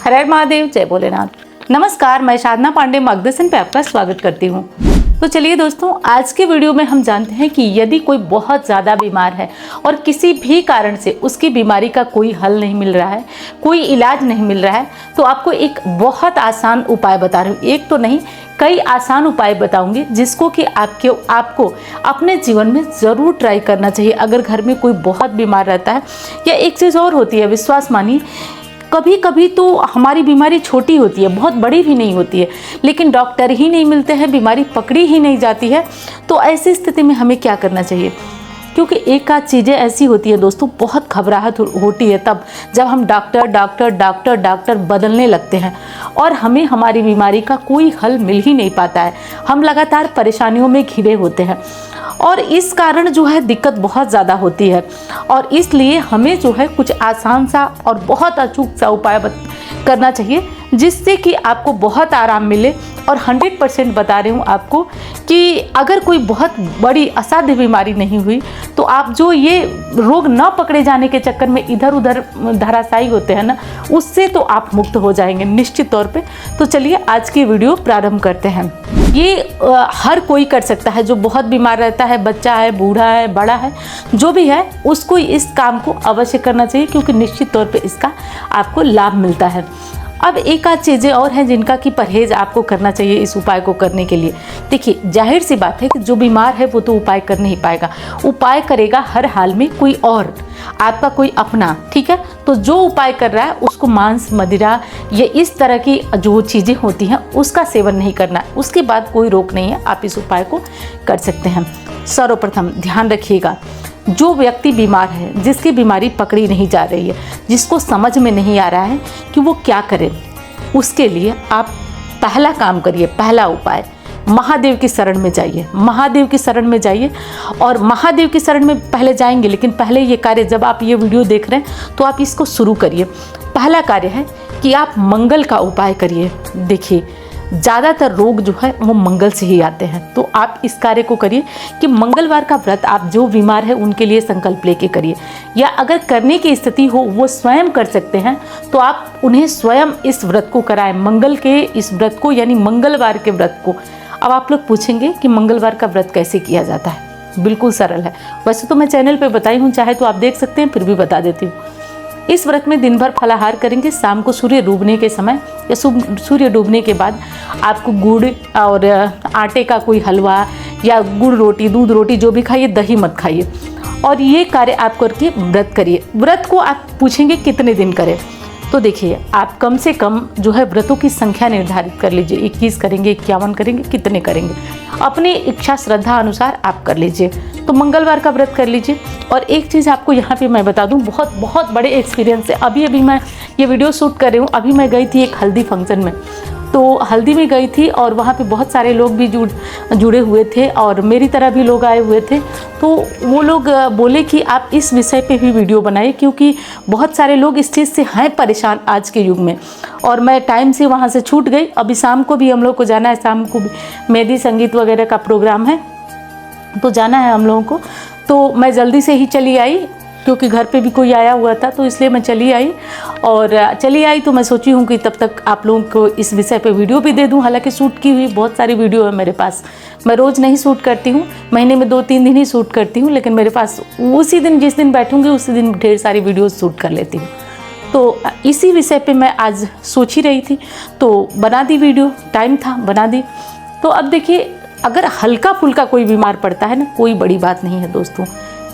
हर हर महादेव, जय भोलेनाथ। नमस्कार, मैं साधना पांडे मार्गदर्शन पे आपका स्वागत करती हूँ। तो चलिए दोस्तों, आज के वीडियो में हम जानते हैं कि यदि कोई बहुत ज़्यादा बीमार है और किसी भी कारण से उसकी बीमारी का कोई हल नहीं मिल रहा है, कोई इलाज नहीं मिल रहा है, तो आपको एक बहुत आसान उपाय बता रही हूँ। एक तो नहीं, कई आसान उपाय बताऊंगी जिसको कि आपको अपने जीवन में ज़रूर ट्राई करना चाहिए। अगर घर में कोई बहुत बीमार रहता है, या एक चीज़ और होती है, विश्वास मानिए, कभी कभी तो हमारी बीमारी छोटी होती है, बहुत बड़ी भी नहीं होती है, लेकिन डॉक्टर ही नहीं मिलते हैं, बीमारी पकड़ी ही नहीं जाती है। तो ऐसी स्थिति में हमें क्या करना चाहिए? क्योंकि एक आध चीज़ें ऐसी होती है दोस्तों, बहुत घबराहट होती है तब जब हम डॉक्टर बदलने लगते हैं और हमें हमारी बीमारी का कोई हल मिल ही नहीं पाता है। हम लगातार परेशानियों में घिरे होते हैं और इस कारण जो है दिक्कत बहुत ज़्यादा होती है। और इसलिए हमें जो है कुछ आसान सा और बहुत अचूक सा उपाय करना चाहिए जिससे कि आपको बहुत आराम मिले। और 100% बता रही हूँ आपको कि अगर कोई बहुत बड़ी असाध्य बीमारी नहीं हुई तो आप जो ये रोग न पकड़े जाने के चक्कर में इधर उधर धराशायी होते हैं ना, उससे तो आप मुक्त हो जाएंगे निश्चित तौर पे। तो चलिए आज की वीडियो प्रारंभ करते हैं। ये हर कोई कर सकता है जो बहुत बीमार रहता है, बच्चा है, बूढ़ा है, बड़ा है, जो भी है, उसको इस काम को अवश्य करना चाहिए क्योंकि निश्चित तौर पे इसका आपको लाभ मिलता है। अब एक आध चीज़ें और हैं जिनका कि परहेज़ आपको करना चाहिए इस उपाय को करने के लिए। देखिए, जाहिर सी बात है कि जो बीमार है वो तो उपाय कर नहीं पाएगा, उपाय करेगा हर हाल में कोई और, आपका कोई अपना, ठीक है। तो जो उपाय कर रहा है उसको मांस, मदिरा, ये इस तरह की जो चीज़ें होती हैं उसका सेवन नहीं करना है। उसके बाद कोई रोक नहीं है, आप इस उपाय को कर सकते हैं। सर्वप्रथम ध्यान रखिएगा, जो व्यक्ति बीमार है, जिसकी बीमारी पकड़ी नहीं जा रही है, जिसको समझ में नहीं आ रहा है कि वो क्या करे, उसके लिए आप पहला काम करिए, पहला उपाय, महादेव की शरण में जाइए। महादेव की शरण में जाइए और महादेव की शरण में पहले जाएंगे, लेकिन पहले ये कार्य, जब आप ये वीडियो देख रहे हैं तो आप इसको शुरू करिए। पहला कार्य है कि आप मंगल का उपाय करिए। देखिए, ज़्यादातर रोग जो है वो मंगल से ही आते हैं, तो आप इस कार्य को करिए कि मंगलवार का व्रत आप जो बीमार है उनके लिए संकल्प लेके करिए, या अगर करने की स्थिति हो वो स्वयं कर सकते हैं तो आप उन्हें स्वयं इस व्रत को कराएं, मंगल के इस व्रत को, यानी मंगलवार के व्रत को। अब आप लोग पूछेंगे कि मंगलवार का व्रत कैसे किया जाता है? बिल्कुल सरल है। वैसे तो मैं चैनल पर बताई हूँ, चाहे तो आप देख सकते हैं, फिर भी बता देती हूँ। इस व्रत में दिन भर फलाहार करेंगे, शाम को सूर्य डूबने के समय या सूर्य डूबने के बाद आपको गुड़ और आटे का कोई हलवा या गुड़ रोटी, दूध रोटी जो भी खाइए, दही मत खाइए। और ये कार्य आप करके व्रत करिए। व्रत को आप पूछेंगे कितने दिन करें, तो देखिए, आप कम से कम जो है व्रतों की संख्या निर्धारित कर लीजिए। 21 करेंगे, 51 करेंगे, कितने करेंगे, अपनी इच्छा श्रद्धा अनुसार आप कर लीजिए। तो मंगलवार का व्रत कर लीजिए। और एक चीज़ आपको यहाँ पे मैं बता दूँ, बहुत बहुत बड़े एक्सपीरियंस से अभी मैं ये वीडियो शूट कर रही हूँ। अभी मैं गई थी एक हल्दी फंक्शन में, तो हल्दी में गई थी और वहाँ पे बहुत सारे लोग भी जुड़े हुए थे और मेरी तरह भी लोग आए हुए थे। तो वो लोग बोले कि आप इस विषय पे भी वीडियो बनाइए क्योंकि बहुत सारे लोग इस चीज़ से हैं परेशान आज के युग में। और मैं टाइम से वहाँ से छूट गई। अभी शाम को भी हम लोग को जाना है, शाम को भी मेहंदी संगीत वगैरह का प्रोग्राम है, तो जाना है हम लोगों को। तो मैं जल्दी से ही चली आई क्योंकि घर पे भी कोई आया हुआ था, तो इसलिए मैं चली आई। और चली आई तो मैं सोची हूँ कि तब तक आप लोगों को इस विषय पे वीडियो भी दे दूँ। हालांकि शूट की हुई बहुत सारी वीडियो है मेरे पास। मैं रोज़ नहीं शूट करती हूँ, महीने में 2-3 दिन ही शूट करती हूँ, लेकिन मेरे पास उसी दिन, जिस दिन बैठूँगी उसी दिन ढेर सारी वीडियोज़ शूट कर लेती हूँ। तो इसी विषय पर मैं आज सोच ही रही थी तो बना दी वीडियो, टाइम था, बना दी। तो अब देखिए, अगर हल्का फुल्का कोई बीमार पड़ता है ना, कोई बड़ी बात नहीं है दोस्तों,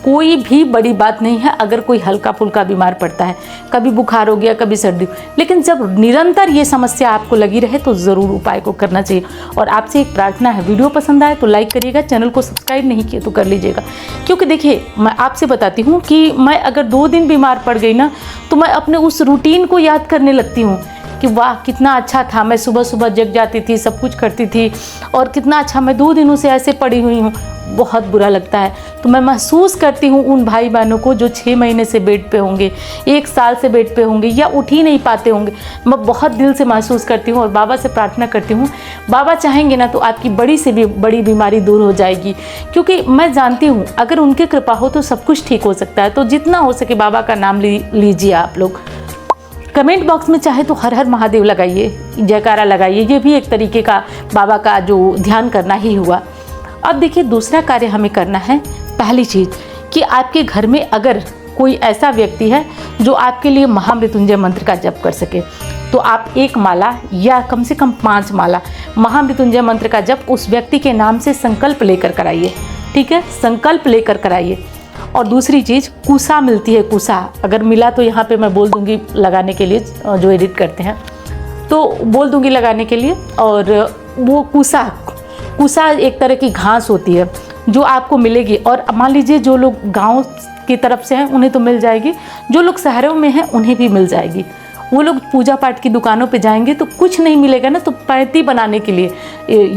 कोई भी बड़ी बात नहीं है अगर कोई हल्का फुल्का बीमार पड़ता है, कभी बुखार हो गया, कभी सर्दी, लेकिन जब निरंतर ये समस्या आपको लगी रहे तो ज़रूर उपाय को करना चाहिए। और आपसे एक प्रार्थना है, वीडियो पसंद आए तो लाइक करिएगा, चैनल को सब्सक्राइब नहीं किए तो कर लीजिएगा। क्योंकि देखिए, मैं आपसे बताती हूँ कि मैं अगर 2 दिन बीमार पड़ गई ना तो मैं अपने उस रूटीन को याद करने लगती हूँ कि वाह कितना अच्छा था, मैं सुबह सुबह जग जाती थी, सब कुछ करती थी, और कितना अच्छा मैं 2 दिनों से ऐसे पड़ी हुई हूँ। बहुत बुरा लगता है। तो मैं महसूस करती हूँ उन भाई बहनों को जो 6 महीने से बेड पे होंगे, 1 साल से बेड पे होंगे या उठ ही नहीं पाते होंगे। मैं बहुत दिल से महसूस करती हूँ और बाबा से प्रार्थना करती हूँ, बाबा चाहेंगे ना तो आपकी बड़ी से भी बड़ी बीमारी दूर हो जाएगी। क्योंकि मैं जानती हूँ अगर उनकी कृपा हो तो सब कुछ ठीक हो सकता है। तो जितना हो सके बाबा का नाम लीजिए आप लोग। कमेंट बॉक्स में चाहे तो हर हर महादेव लगाइए, जयकारा लगाइए, ये भी एक तरीके का बाबा का जो ध्यान करना ही हुआ। अब देखिए दूसरा कार्य हमें करना है। पहली चीज़ कि आपके घर में अगर कोई ऐसा व्यक्ति है जो आपके लिए महामृत्युंजय मंत्र का जप कर सके, तो आप 1 माला या कम से कम 5 माला महामृत्युंजय मंत्र का जप उस व्यक्ति के नाम से संकल्प लेकर कराइए। ठीक है, संकल्प लेकर कराइए। और दूसरी चीज़, कुसा मिलती है, कुसा अगर मिला तो यहाँ पे मैं बोल दूँगी लगाने के लिए, जो एडिट करते हैं तो बोल दूँगी लगाने के लिए। और वो कुसा एक तरह की घास होती है जो आपको मिलेगी। और मान लीजिए जो लोग गांव की तरफ से हैं उन्हें तो मिल जाएगी, जो लोग शहरों में हैं उन्हें भी मिल जाएगी। वो लोग पूजा पाठ की दुकानों पे जाएंगे तो कुछ नहीं मिलेगा ना, तो पैती बनाने के लिए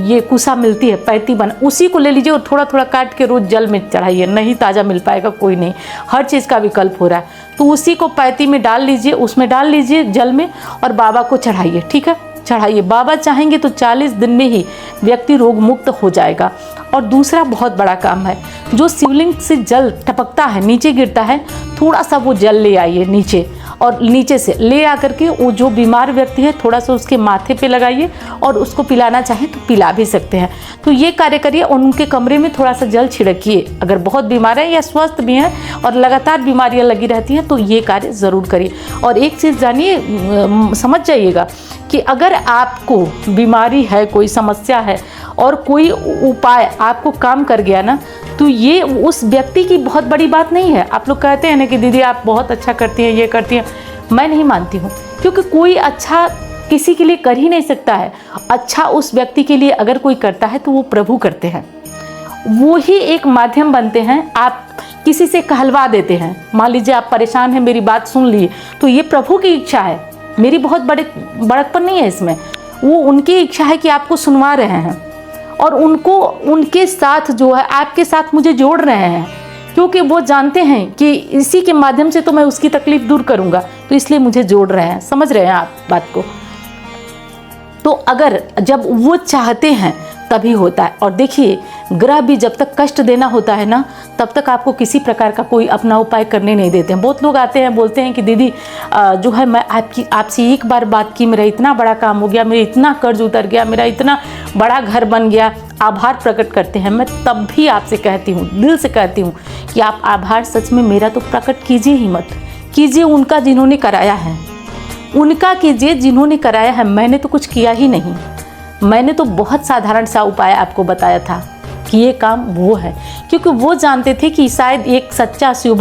ये कुसा मिलती है, पैती बना, उसी को ले लीजिए और थोड़ा थोड़ा काट के रोज़ जल में चढ़ाइए। नहीं ताज़ा मिल पाएगा कोई नहीं, हर चीज़ का विकल्प हो रहा है, तो उसी को पैती में डाल लीजिए, उसमें डाल लीजिए जल में और बाबा को चढ़ाइए। ठीक है, चढ़ाइए। बाबा चाहेंगे तो 40 दिन में ही व्यक्ति रोग मुक्त हो जाएगा। और दूसरा बहुत बड़ा काम है, जो शिवलिंग से जल टपकता है, नीचे गिरता है, थोड़ा सा वो जल ले आइए नीचे, और नीचे से ले आकर के वो जो बीमार व्यक्ति है थोड़ा सा उसके माथे पे लगाइए और उसको पिलाना चाहे तो पिला भी सकते हैं। तो ये कार्य करिए और उनके कमरे में थोड़ा सा जल छिड़किए। अगर बहुत बीमार है या स्वस्थ भी हैं और लगातार बीमारियां लगी रहती हैं तो ये कार्य ज़रूर करिए। और एक चीज़ जानिए, समझ जाइएगा कि अगर आपको बीमारी है, कोई समस्या है और कोई उपाय आपको काम कर गया ना, तो ये उस व्यक्ति की बहुत बड़ी बात नहीं है। आप लोग कहते हैं ना कि दीदी आप बहुत अच्छा करती हैं, ये करती हैं, मैं नहीं मानती हूँ, क्योंकि कोई अच्छा किसी के लिए कर ही नहीं सकता है। अच्छा उस व्यक्ति के लिए अगर कोई करता है तो वो प्रभु करते हैं, वो ही एक माध्यम बनते हैं। आप किसी से कहलवा देते हैं, मान लीजिए आप परेशान हैं, मेरी बात सुन लिए, तो ये प्रभु की इच्छा है, मेरी बहुत बड़कपन नहीं है इसमें। वो उनकी इच्छा है कि आपको सुनवा रहे हैं और उनको उनके साथ जो है आपके साथ मुझे जोड़ रहे हैं, क्योंकि वो जानते हैं कि इसी के माध्यम से तो मैं उसकी तकलीफ दूर करूंगा, तो इसलिए मुझे जोड़ रहे हैं। समझ रहे हैं आप बात को? तो अगर जब वो चाहते हैं तभी होता है। और देखिए ग्रह भी जब तक कष्ट देना होता है ना, तब तक आपको किसी प्रकार का कोई अपना उपाय करने नहीं देते हैं। बहुत लोग आते हैं बोलते हैं कि दीदी जो है मैं आपसे एक बार बात की, मेरा इतना बड़ा काम हो गया, मेरा इतना कर्ज उतर गया, मेरा इतना बड़ा घर बन गया, आभार प्रकट करते हैं। मैं तब भी आपसे कहती हूँ, दिल से कहती हूँ कि आप आभार सच में मेरा तो प्रकट कीजिए ही मत, कीजिए उनका जिन्होंने कराया है, उनका कीजिए जिन्होंने कराया है। मैंने तो कुछ किया ही नहीं, मैंने तो बहुत साधारण सा उपाय आपको बताया था कि ये काम वो है, क्योंकि वो जानते थे कि शायद एक सच्चा शिव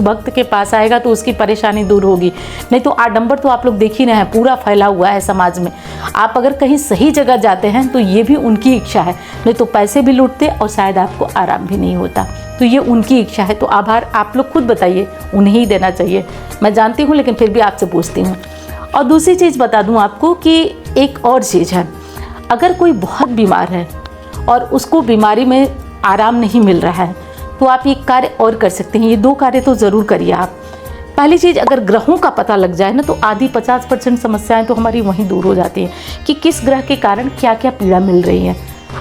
भक्त के पास आएगा तो उसकी परेशानी दूर होगी। नहीं तो आडंबर तो आप लोग देख ही रहे हैं, पूरा फैला हुआ है समाज में। आप अगर कहीं सही जगह जाते हैं तो ये भी उनकी इच्छा है, नहीं तो पैसे भी लूटते और शायद आपको आराम भी नहीं होता। तो ये उनकी इच्छा है, तो आभार आप लोग खुद बताइए, उन्हें ही देना चाहिए। मैं जानती हूँ लेकिन फिर भी आपसे पूछती हूँ। और दूसरी चीज़ बता दूँ आपको कि एक और चीज़ है, अगर कोई बहुत बीमार है और उसको बीमारी में आराम नहीं मिल रहा है तो आप एक कार्य और कर सकते हैं। ये 2 कार्य तो ज़रूर करिए आप। पहली चीज़, अगर ग्रहों का पता लग जाए ना तो आधी 50% समस्याएं तो हमारी वहीं दूर हो जाती हैं कि किस ग्रह के कारण क्या क्या पीड़ा मिल रही है।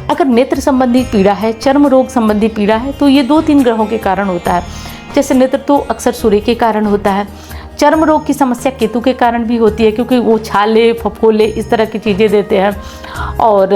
अगर नेत्र संबंधी पीड़ा है, चर्म रोग संबंधी पीड़ा है, तो ये 2-3 ग्रहों के कारण होता है। जैसे नेत्र तो अक्सर सूर्य के कारण होता है, चर्म रोग की समस्या केतु के कारण भी होती है क्योंकि वो छाले फफोले इस तरह की चीज़ें देते हैं, और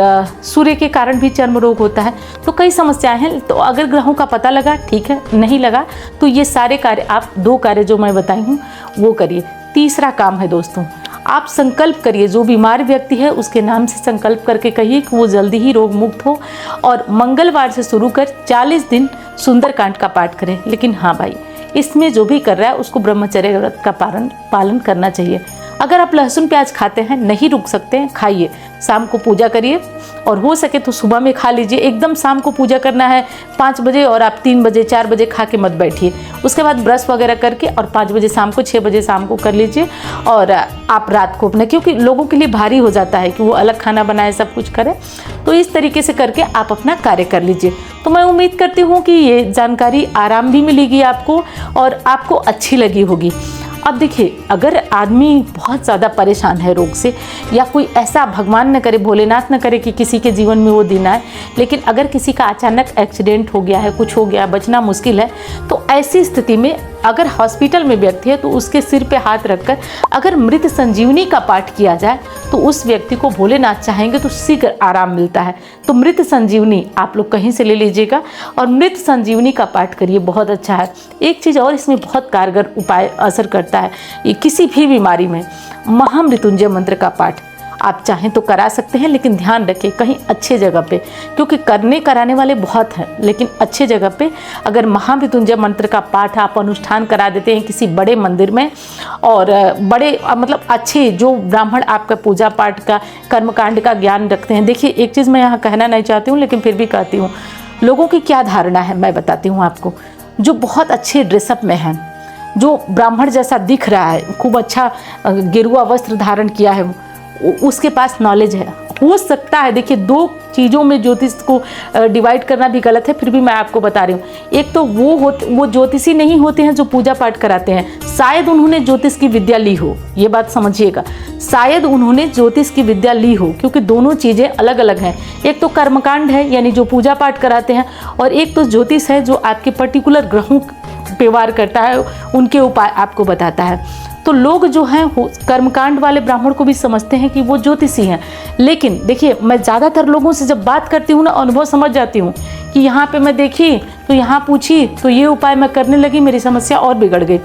सूर्य के कारण भी चर्म रोग होता है। तो कई समस्याएं हैं। तो अगर ग्रहों का पता लगा ठीक है, नहीं लगा तो ये सारे कार्य आप 2 कार्य जो मैं बताई हूँ वो करिए। तीसरा काम है दोस्तों, आप संकल्प करिए, जो बीमार व्यक्ति है उसके नाम से संकल्प करके कहिए कि वो जल्दी ही रोग मुक्त हो, और मंगलवार से शुरू कर 40 दिन सुंदरकांड का पाठ करें। लेकिन हाँ भाई, इसमें जो भी कर रहा है उसको ब्रह्मचर्य व्रत का पालन करना चाहिए। अगर आप लहसुन प्याज खाते हैं, नहीं रुक सकते हैं, खाइए, शाम को पूजा करिए, और हो सके तो सुबह में खा लीजिए। एकदम शाम को पूजा करना है 5 बजे और आप 3 बजे 4 बजे खा के मत बैठिए। उसके बाद ब्रश वगैरह करके और 5 बजे शाम को 6 बजे शाम को कर लीजिए, और आप रात को अपना, क्योंकि लोगों के लिए भारी हो जाता है कि वो अलग खाना बनाए, सब कुछ करें। तो इस तरीके से करके आप अपना कार्य कर लीजिए। तो मैं उम्मीद करती हूँ कि ये जानकारी आराम भी मिलेगी आपको और आपको अच्छी लगी होगी। अब देखिए, अगर आदमी बहुत ज़्यादा परेशान है रोग से, या कोई ऐसा, भगवान न करे, भोलेनाथ न करे कि किसी के जीवन में वो दिन आए, लेकिन अगर किसी का अचानक एक्सीडेंट हो गया है, कुछ हो गया, बचना मुश्किल है, तो ऐसी स्थिति में अगर हॉस्पिटल में व्यक्ति है तो उसके सिर पे हाथ रखकर अगर मृत संजीवनी का पाठ किया जाए तो उस व्यक्ति को भोलेनाथ चाहेंगे तो शीघ्र आराम मिलता है। तो मृत संजीवनी आप लोग कहीं से ले लीजिएगा और मृत संजीवनी का पाठ करिए, बहुत अच्छा है। एक चीज़ और इसमें बहुत कारगर उपाय असर करता है, ये किसी भी बीमारी में महामृत्युंजय मंत्र का पाठ आप चाहें तो करा सकते हैं, लेकिन ध्यान रखें कहीं अच्छे जगह पे, क्योंकि करने कराने वाले बहुत हैं, लेकिन अच्छे जगह पे अगर महामृत्युंजय मंत्र का पाठ आप अनुष्ठान करा देते हैं किसी बड़े मंदिर में और बड़े मतलब अच्छे जो ब्राह्मण आपका पूजा पाठ का कर्मकांड का ज्ञान रखते हैं। देखिए एक चीज़ मैं यहाँ कहना नहीं चाहती हूँ, लेकिन फिर भी कहती हूँ, लोगों की क्या धारणा है मैं बताती हूँ आपको। जो बहुत अच्छे ड्रेसअप में हैं, जो ब्राह्मण जैसा दिख रहा है, खूब अच्छा गेरुआ वस्त्र धारण किया है, उसके पास नॉलेज है, हो सकता है। देखिए दो चीज़ों में ज्योतिष को डिवाइड करना भी गलत है, फिर भी मैं आपको बता रही हूँ। एक तो वो ज्योतिषी नहीं होते हैं जो पूजा पाठ कराते हैं, शायद उन्होंने ज्योतिष की विद्या ली हो, ये बात समझिएगा, शायद उन्होंने ज्योतिष की विद्या ली हो, क्योंकि दोनों चीज़ें अलग अलग हैं। एक तो कर्मकांड है यानी जो पूजा पाठ कराते हैं, और एक तो ज्योतिष है जो आपके पर्टिकुलर ग्रहों पे वार करता है, उनके उपाय आपको बताता है। तो लोग जो हैं कर्मकांड वाले ब्राह्मण को भी समझते हैं कि वो ज्योतिषी हैं, लेकिन देखिए मैं ज़्यादातर लोगों से जब बात करती हूँ ना, अनुभव समझ जाती हूँ कि यहाँ पे मैं देखी तो यहाँ पूछी तो ये उपाय मैं करने लगी, मेरी समस्या और बिगड़ गई।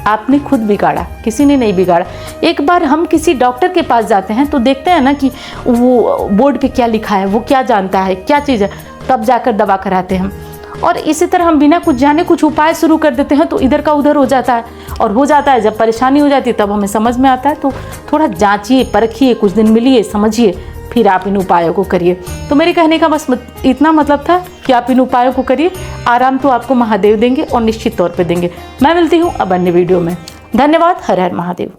आपने खुद बिगाड़ा, किसी ने नहीं बिगाड़ा। एक बार हम किसी डॉक्टर के पास जाते हैं तो देखते हैं ना कि वो बोर्ड पे क्या लिखा है, वो क्या जानता है, क्या चीज़ है, तब जाकर दवा कराते हैं। और इसी तरह हम बिना कुछ जाने कुछ उपाय शुरू कर देते हैं तो इधर का उधर हो जाता है, और हो जाता है जब परेशानी हो जाती है तब हमें समझ में आता है। तो थोड़ा जांचिए, परखिए, कुछ दिन मिलिए, समझिए, फिर आप इन उपायों को करिए। तो मेरे कहने का बस इतना मतलब था कि आप इन उपायों को करिए, आराम तो आपको महादेव देंगे और निश्चित तौर पर देंगे। मैं मिलती हूँ अब अन्य वीडियो में। धन्यवाद। हर हर महादेव।